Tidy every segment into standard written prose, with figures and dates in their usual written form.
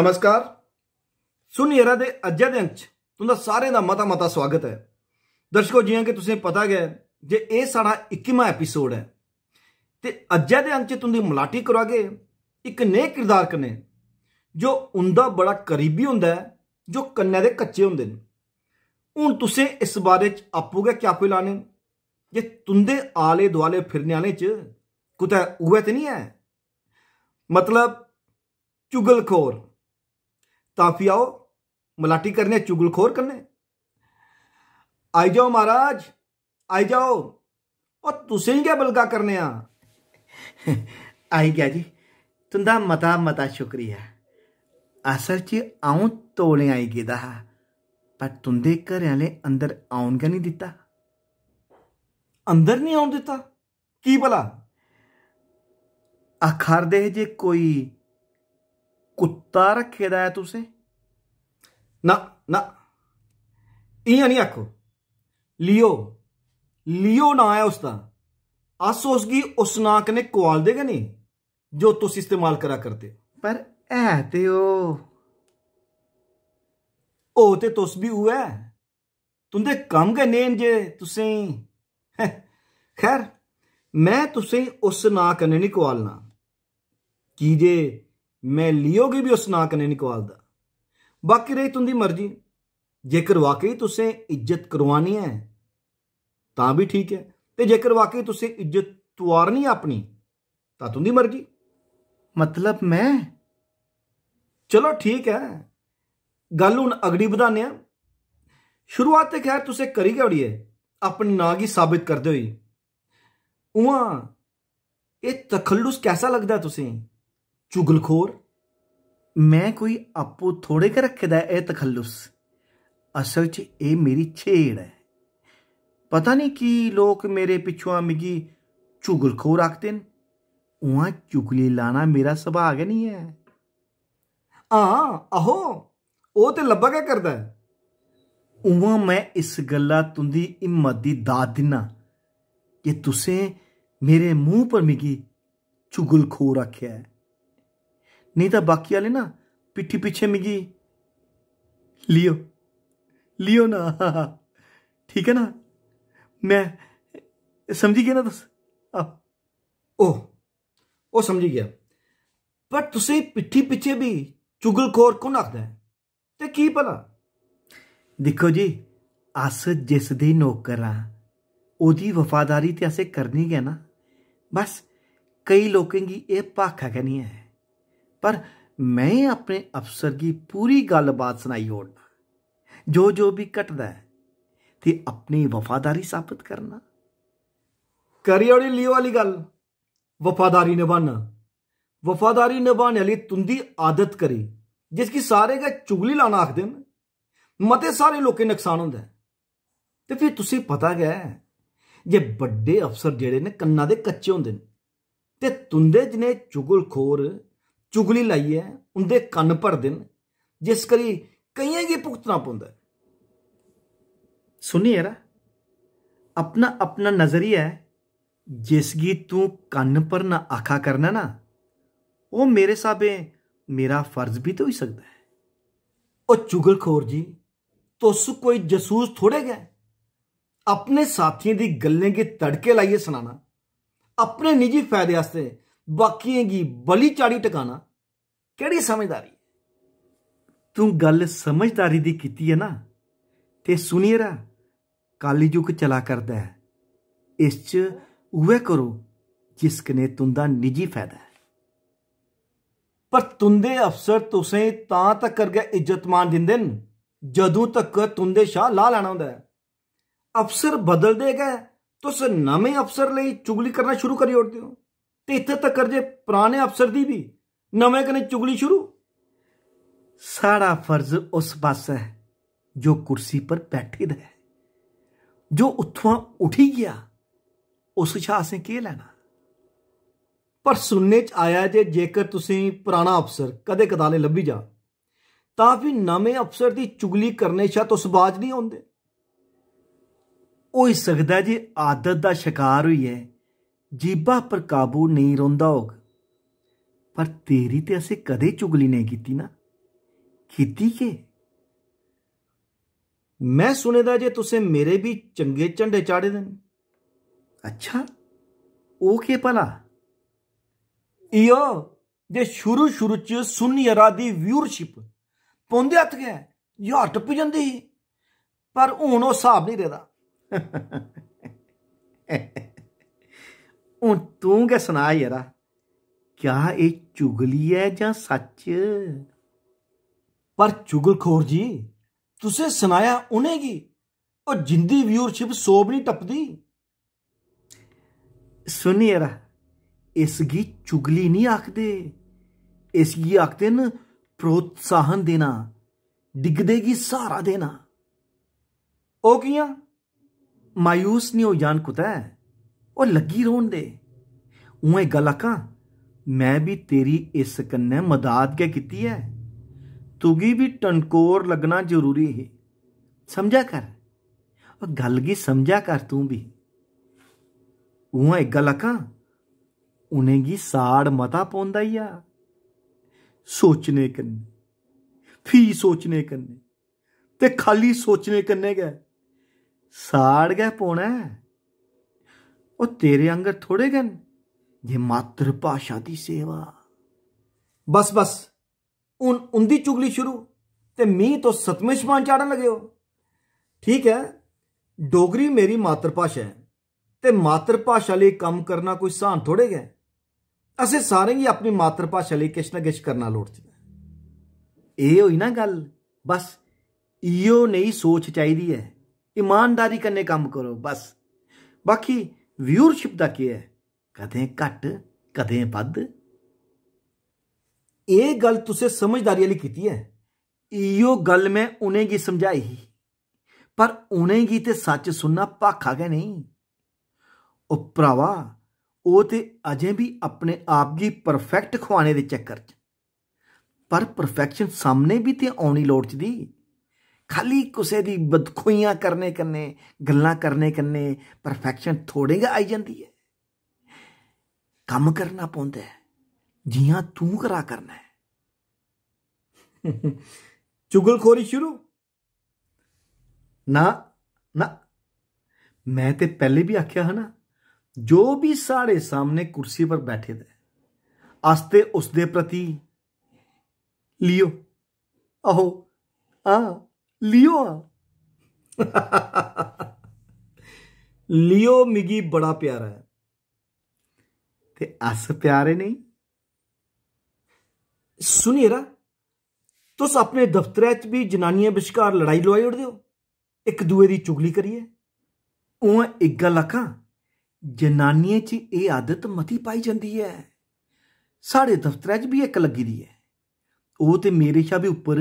नमस्कार। सुनियरा दे अज्जै दे अंक तुंदा सारें दा मता मता स्वागत है। दर्शकों, जियां कि तुसें पता गै जे एह् साढ़ा 21वां एपीसोड है ते अज्जै दे अंक च तुंदी मलाटी करागे इक नए किरदार कन्नै जो उंदा बड़ा करीबी होंदा है, जो कन्नै दे कच्चे होंदे न। हुण तुसें इस बारे च आपूं गै क्यापे लाने जे तुंदे आले दुआले फिरने आह्लें च कुतै उ'ऐ ते नहीं है, मतलब चुगलखोर। तां आओ मलाटी करने चुगलखोर कन्नै। आई जाओ महाराज, आई जाओ। और तुसें गै बलगा करने आई गया जी, तुंदा मता मता शुक्रिया। असल च अऊं तौले आई गेदा हा, पर तुंदे घरे आह्ले अंदर औन गै नहीं दित्ता। अंदर नहीं औन दित्ता? की भला? आखारदे जे कोई कुत्ता रखे दा है तुसें? ना ना, इयां नहीं आखो। लियो लियो ना है उसका। अस उसगी उस नां कन्नै कुआलदे गै नहीं जो तुस इस्तेमाल करा करदे। पर है ते ओ ते तुस भी उऐ। तुंदे कम गै नेन जे तुसें खैर, मैं तुसें उस नां कन्नै नहीं कुआलना, की जे मैं लियो गी भी उस नां कन्नै नहीं कुआलदा। बाकी रही तुंदी मर्जी, जेकर वाकई तुसें इज्जत करवानी है तां भी ठीक है, ते जेकर वाकई तुसें इज्जत तुआरनी है अपनी तां तुंदी मर्जी। मतलब मैं? चलो ठीक है, गल हुण अगड़ी बधाने आं। शुरुआत ते खैर तुसें करी गै ओड़ी है अपने नां गी साबित करदे होई। उआं एह् तखल्लुस कैसा लगदा है तुसें, चुगलखोर? मैं कोई आपू थोड़े गै रखे दा एह् तखल्लुस। असल च एह् मेरी छेड़ है। पता नहीं कि लोग मेरे पिछुआं मिगी चुगलखोर आखदे न। उआं चुगली लाना मेरा सुभाऽ गै नहीं है। हां आहो, ओह् ते लब्भा गै करदा है। उआं मैं इस गल्ला तुंदी हिम्मत दी दाद दिन्ना कि तुसें मेरे मूंह पर मिगी चुगलखोर आखेआ है। नहीं तां बाकी आह्ले ना पिट्ठी पिच्छे मिगी लियो लियो ना, ठीक है ना? मैं समझी गया ना तुस? ओह समझी गया। पर तुसें पिट्ठी पिच्छे भी चुगलखोर कौन आखदा है ते की भला? दिक्खो जी, अस जिस दे नौकर आं ओह्दी वफादारी ते असें करनी गै ना। बस कई लोकें गी एह् भाखा गै नहीं है। पर मैं अपने अफसर गी पूरी गल्लबात सनाई ओड़ना, जो भी घटदा है, ते अपनी वफादारी साबित करना। करी ओड़ी लियो वाली गल, वफादारी निभाना। वफादारी निभाने आह्ली तुंदी आदत करी, जिसकी सारे गै चुगली लाना आखदे न। मते सारे लोकें नुकसान होंदा है। ते फिर तुसें पता गै जे बड्डे अफसर जेह्ड़े न कन्ना दे कच्चे होंदे न, ते तुंदे जनेह् चुगलखोर चुगली लाइयै उंदे कन्न भरदे न, जिस करी केइयें गी भुगतना पौंदा है। सुनी यरा, अपना अपना नजरिया है। जिसगी तू कन्न भरना आखा करना ना, वो मेरे स्हाबे मेरा फर्ज भी तो होई सकदा है। ओ चुगलखोर जी, तुस कोई जसूस थोड़े गै। अपने साथियें दी गल्लें गी तड़के लाइयै सनाना, अपने निजी फायदे आस्ते बाकियें गी बली चाड़ी टकाना, केड़ी समझदारी? तू गल समझदारी दी कीती है ना, ते सुनियरा कलयुग चला करदा है। इस च उ'ऐ करो जिस कन्नै तुंदा निजी फायदा है। पर तुंदे अफसर तुसें तां तक्कर गै इज्जत मान दिंदे न जदूं तक्कर तुंदे शा लाह् लैना होंदा है। अफसर बदलदे गै तुस नमें अफसर लेई चुगली करना शुरू करी ओड़दे हो, ते इत्थे तक्कर जे पराने अफसर दी भी नमें कन्नै चुगली शुरू। साढ़ा फर्ज उस पास्सै है जो कुर्सी पर बैठे दा है। जो उत्थुआं उठी गया उस शा असें केह् लैना? पर सुनने च आया जे जेकर तुसें पुराना अफसर कदें कदाले लब्भी जा तां फ्ही नमें अफसर दी चुगली करने शा तुस बाज नहीं होंदे। होई सकदा जे आदत दा शिकार होइयै जीबा पर काबू नहीं रौंह्दा होग, पर तेरी ते असें कदें चुगली नहीं कीती ना। कीती के? मैं सुने दा जे तुसें मेरे भी चंगे झंडे चाढ़े दे न। अच्छा, ओ के भला? इयो जे शुरू शुरू च सुन्नी यरा दी व्यूअरशिप पौंदे हत्थ गै 1000 टप्पी जंदी ही, पर हुण ओह् हिसाब नहीं रेह्दा। हूँ तू गै सुना यरा, क्या एह् चुगली है जां सच? पर चुगलखोर जी, तुसें सनाया उ'नेंगी और जिंदी व्यूअरशिप 100 भी नहीं टपदी। सुन यरा, इसगी चुगली नहीं आखदे, इसगी आखदे न प्रोत्साहन देना, डिगदे गी सहारा देना। ओ कियां? मायूस नहीं हो जान कुतै, और लगी रौह्न दे। उ'आं गल्ल आखां, मैं भी तेरी इस कन्नै मदाद गै कीती है। तुगी भी टनकोर लगना जरूरी है, समझा कर, और गल गी समझा कर तू भी। उ'आं गल्ल आखां, उ'नेंगी साड़ मता पौंदा ही आ, सोचने कन्नै, फ्ही सोचने कन्नै ते खाली सोचने कन्नै गै साड़ गै पौना है। और तेरे आंगर थोड़े गै न जे मातृ भाशा दी सेवा। बस बस, हून उंदी चुगली शुरू ते मी तो सतमें शमान चाढ़न लगे हो। ठीक है, डोगरी मेरी मातृभाशा है ते मातृभाशा लेई कम्म करना कोई सान थोड़े गै। असें सारें गी अपनी मातृभाशा लेई किश ना किश करना लोड़चदा। एह् होई ना गल। बस इयो नेही सोच चाहिदी है, ईमानदारी कन्नै कम्म करो बस। बाकी व्यूअरशिप दा केह् है, कदें घट्ट कदें बद्ध। एह् गल तुसें समझदारी आह्ली कीती है। इयो गल मैं उ'नेंगी समझाई ही, पर उ'नेंगी ते सच सुनना भाखा गै नहीं। ओ भरावा, ओह् ते अजें भी अपने आप गी परफेक्ट खुआने दे चक्कर च। पर परफेक्शन सामने भी ते औनी लोड़चदी। खाली कुसै दी बदखुइयां करने कन्नै, गल्लां करने कन्नै परफेक्शन थोड़े गै आई जंदी है। कम्म करना पौंदा है, जियां तू करा करना है। चुगलखोरी शुरू? ना ना, मैं ते पहले भी आख्या है ना, जो भी साढ़े सामने कुर्सी पर बैठे दे, आस्ते उसदे प्रति लियो, आहो हाँ लियो। लियो मिगी बड़ा प्यारा है ते अस प्यारे नहीं। सुनिए रा, तुस अपने दफ्तरै च भी जनानियां बश्कार लड़ाई लुआई ओड़दे हो इक दूए दी चुगली करियै। उ'आं इक गल्ल आखां, जनानियें च एह् आदत मती पाई जंदी है। साढ़े दफ्तरै च भी इक लग्गी दी है, ओह् ते मेरे शा भी उप्पर।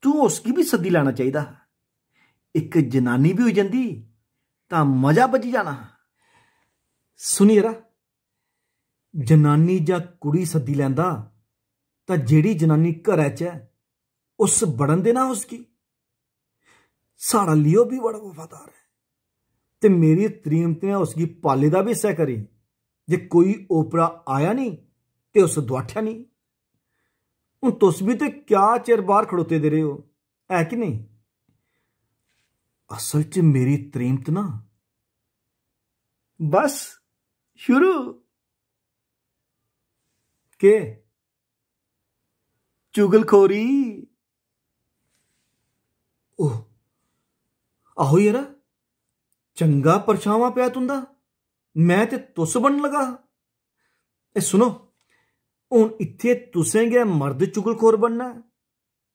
तू उसगी भी सद्दी लैना चाहिदा हा। इक जनानी भी होई जंदी तां मजा बजी जाना। सुनिए रा, जनानी जां कुड़ी सद्दी लैंदा तां जेह्ड़ी जनानी घरै च है उस बड़न देना उसगी। साढ़ा लियो भी बड़ा वफादार है ते मेरी त्रीमत ने उसगी पाले दा भी हिस्सा करी। जे कोई ओपरा आया नहीं ते उस दुआठा नहीं। हूँ तुस भी ते क्या चिर बाहर खड़ोते दे रहे हो, है कि नहीं? असल च मेरी त्रीमत ना बस शुरू के चुगलखोरी। ओह आहो यारा, चंगा परछावां पिया तुंदा। मैं ते तुस बनन लगा। ए सुनो, हून इत्थे तुसें गै मर्द चुगलखोर बनना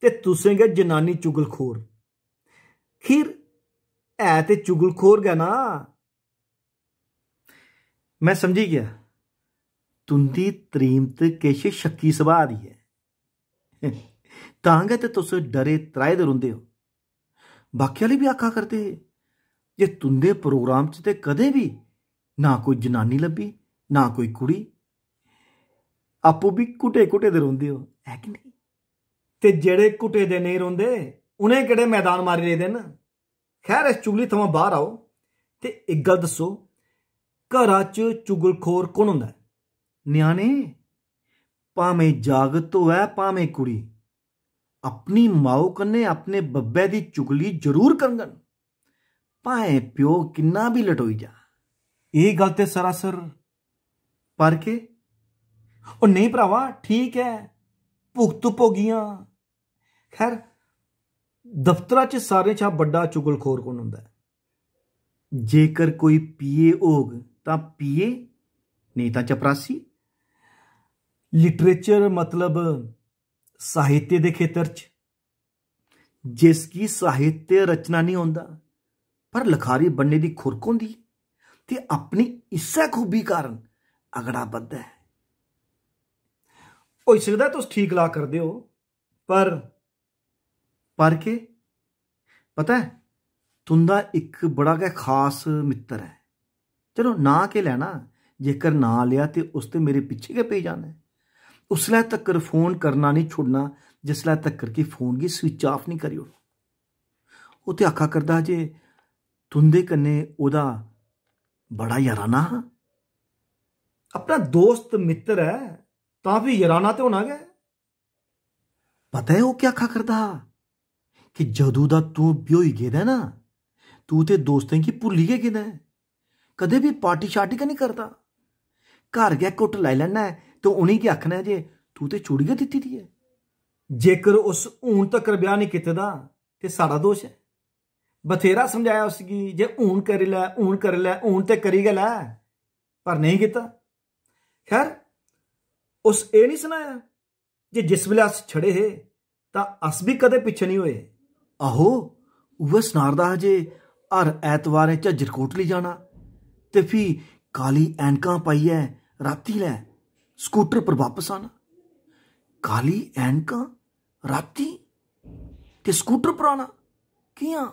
ते तुसें गै जनानी चुगलखोर। खीर है ते चुगलखोर गै ना। मैं समझी गया, तुंदी त्रीमत किश शक्की सुभाऽ दी है, तां गै ते तुस डरे त्राहे दे रौंह्दे हो। बाकी आह्ले भी आखा करदे जे तुंदे प्रोग्राम च ते कदें भी ना कोई जनानी लब्भी ना कोई कुड़ी। आपूं भी घुटे घुटे दे रौंह्दे हो, है कि नहीं? ते जेड़े घुटे दे नहीं रौंह्दे उ'नें केड़े मैदान मारी लेदे न। खैर, इस चुगली थमां बाहर आओ ते इक गल्ल दस्सो, घरा च चुगलखोर कौन होंदा है? न्याणे, भामें जागत होऐ भामें कुड़ी, अपनी माओ कन्ने अपने बब्बे दी चुगली जरूर करङन, भाएं प्यो किन्ना भी लटोई जा। ये गल ते सरासर पर के ओ नहीं भरावा, ठीक है, भुगत भोगियां। खैर, दफ्तरा च सारे छा बड़ा चुगलखोर कौन हुंदा है? जेकर कोई पीए होग तां पीए, नहीं तां चपरासी। लिटरेचर मतलब साहित्य दे खेतर च जिसकी साहित्य रचना नहीं होंदा पर लखारी बनने दी खुरक होंदी ते अपनी इस्सै खूबी कारण अगड़ा बधदा है। होई सकदा तुस ठीक ला करदे हो, पर के पता है तुंदा एक बड़ा गै खास मित्र है। चलो ना के लैना, जेकर ना लिया ते उस ते मेरे पिछे गै पेई जाना है। उसलै तक्कर फोन करना नहीं छुड़ना जिसलै तक्कर कि फोन गी स्विच ऑफ नहीं करी ओड़ो। ओह् ते आखा करदा जे तुंदे कन्नै ओह्दा बड़ा याराना हा। अपना दोस्त मित्र है तां भी याराना ते होना गै। पता है ओह् क्या आखा करदा कि जदूं दा तूं ब्योई गेदा ना, तू ते दोस्तें गी भुल्ली गै गेदा है, कदें भी पार्टी शार्टी गै नहीं करदा। घर गै घुट्ट लाई लैना है तो उ'नेंगी आखना है जे तू ते छुड़ी गै दित्ती दी है। जेकर उस हून तक्कर ब्याह नहीं कीते दा ते साड़ा दोष है। बथेरा समझाया उसगी जे हून करी लै, हून करी लै, हून ते करी गै लै, पर नहीं कीता। खैर, उस एह् नहीं सनाया जे जिस वेले अस छड़े हे तां अस भी कदें पिच्छे नहीं होए। आहो, उ'ऐ सनारदा हा जे हर ऐतवारें झज्जर कोटली जाना ते फ्ही काली ऐनकां पाइयै राती लै स्कूटर पर वापस आना। काली ऐनकां राती ते स्कूटर पर आना कियां?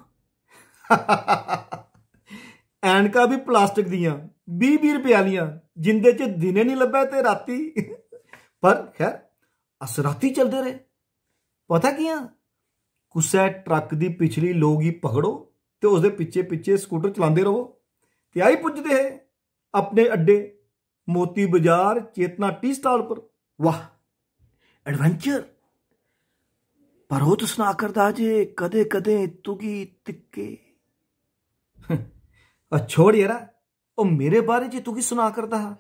ऐनकां भी प्लास्टिक दियां 20-20 रुपए आलियां, जिंदे च दिने नहीं लब्भे ते राती। पर खैर, अस राती चलदे रहे। पता कियां? कुसै ट्रक दी पिछली लोग गी पकड़ो ते उसदे पिछे पिछे स्कूटर चलांदे रहो ते आई पुजदे हे अपने अड्डे मोती बाजार चेतना टी स्टाल पर। वाह, एडवेंचर। पर ओह् तो सना करदा जे कदें कदें तुगी तिक्के। छोड़ यारा, ओह् मेरे बारे च तुगी सुना करदा हा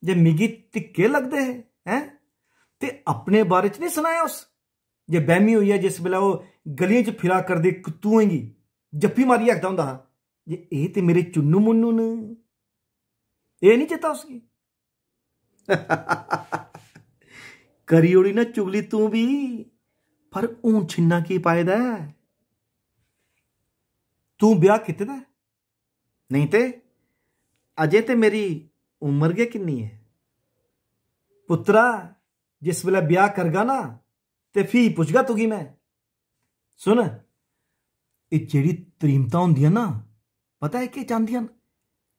जे मिगी तिक्के लगदे हे हैं, ते अपने बारे च नहीं सनाया उस जे बैमी होइया जिस वेले ओह् गलियें च फिरा करदे कुत्तुएं गी जफ्फी मारियै आखदा हुंदा हा जे एह् ते मेरे चुन्नू मुन्नू न। एह् नहीं चेता उसगी? करी ओड़ी ना चुगली तू भी, पर हून छिन्ना की पाएदा है? तू ब्याह कीते दा? नहीं ते अजे ते मेरी उम्र गै किन्नी है। पुत्रा, जिस वेले ब्याह करगा ना ते फ्ही पुछगा तुगी मैं। सुन, एह् जेह्ड़ी तरीमतां होंदियां ना, पता है केह् चांह्दियां न?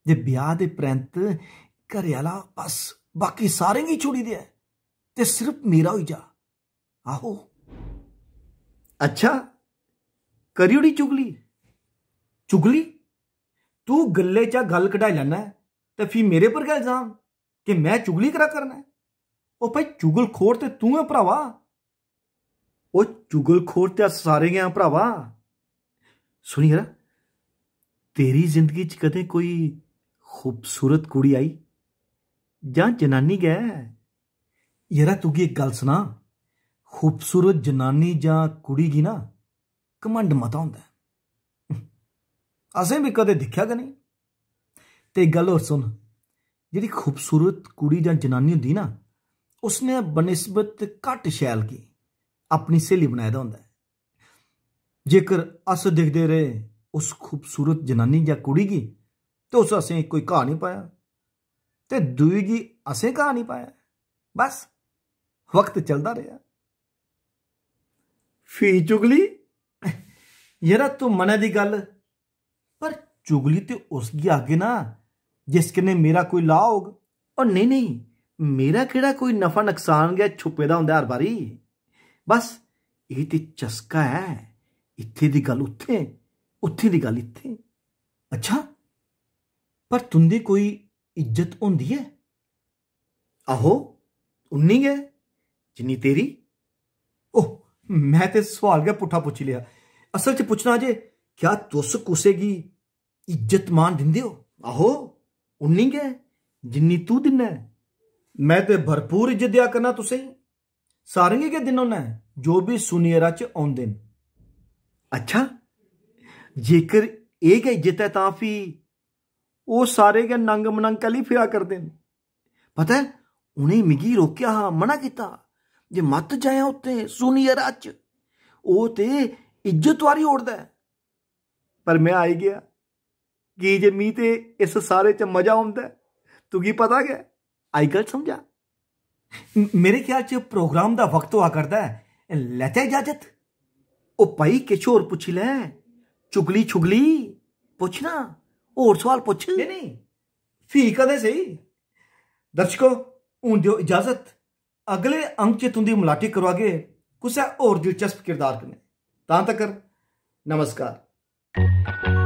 जे ब्याह दे परैंत घरे आह्ला बस बाकी सारें गी छुड़ी दे ते सिर्फ मेरा होई जा। आहो, अच्छा, करी ओड़ी चुगली? चुगली? तू गल्ले चा गल कढाई लैना है ते फ्ही मेरे पर गै इल्जाम कि मैं चुगली करा करना है। ओ भाई, चुगलखोर ते तू है भरावा। ओ चुगलखोर ते अस सारे गै भरावा। सुनी यरा, तेरी जिंदगी च कदें कोई खूबसूरत कुड़ी आई जां जनानी गै? यरा तुगी एक गल सुना, खूबसूरत जनानी जां कुड़ी गी ना घमंड मता होंदा है। असें भी कदें दिक्खेआ गै नहीं। ते एक गल होर सुन, जेह्ड़ी खूबसूरत कुड़ी जां जनानी होंदी ना, उसने बनिस्बत घट्ट शैल गी अपनी स्हेली बनाए दा होंदा है। जेकर अस दिखदे रहे उस खूबसूरत जनानी जां कुड़ी गी ते उस असें कोई घाऽ नहीं पाया ते दूई गी असें घाऽ नहीं पाया। बस वक्त चलदा रेहा। फ्ही चुगली? यरा तू मनै दी गल, पर चुगली ते उसगी आगे ना जिस कन्नै मेरा कोई ला होग। और नहीं नहीं, मेरा केड़ा कोई नफा नुकसान गै छुपे दा होंदा हर बारी। बस एह् ते चस्का है, इत्थे दी गल उत्थे, उत्थे दी गल इत्थे। अच्छा, पर तुंदी कोई इज्जत होंदी है? आहो, उन्नी गै जिन्नी तेरी। ओह, मैं ते सवाल गै पुट्ठा पुच्छी लिया। असल च पुछना जे क्या तुस कुसै गी इज्जत मान दिंदे हो? आहो उन्नी गै जिन्नी तू दिन्ना है। मैं ते भरपूर इज्जत दिया करना तुसें सारें गी गै दिन्ना होन्ना जो भी सुनियरा च औंदे न। अच्छा जेकर एह् गै इज्जत है तां फ्ही ओह् सारे गै नंग मनंग कैली फिरा करदे न? पता है उ'नें मिगी रोकेआ हा, मना कीता जे मत जायां उत्थे सुनियरा च, ओह् ते इज्जत वारी ओड़दा है। पर मैं आई गया कि जे मी ते इस सारे च मजा औंदा है, तुगी पता गै। अजकल समझा। मेरे ख्याल च प्रोग्राम दा वक्त होआ करदा है, लैते इजाजत? ओ भाई किश होर पुच्छी लै, चुगली छुगली पुच्छना, होर सवाल पुछ। नहीं फ्ही कदें सही। दर्शकों हून दियो इजाजत, अगले अंक च तुंदी मलाटी करवागे कुसै होर दिलचस्प किरदार कन्नै। तां तकर नमस्कार।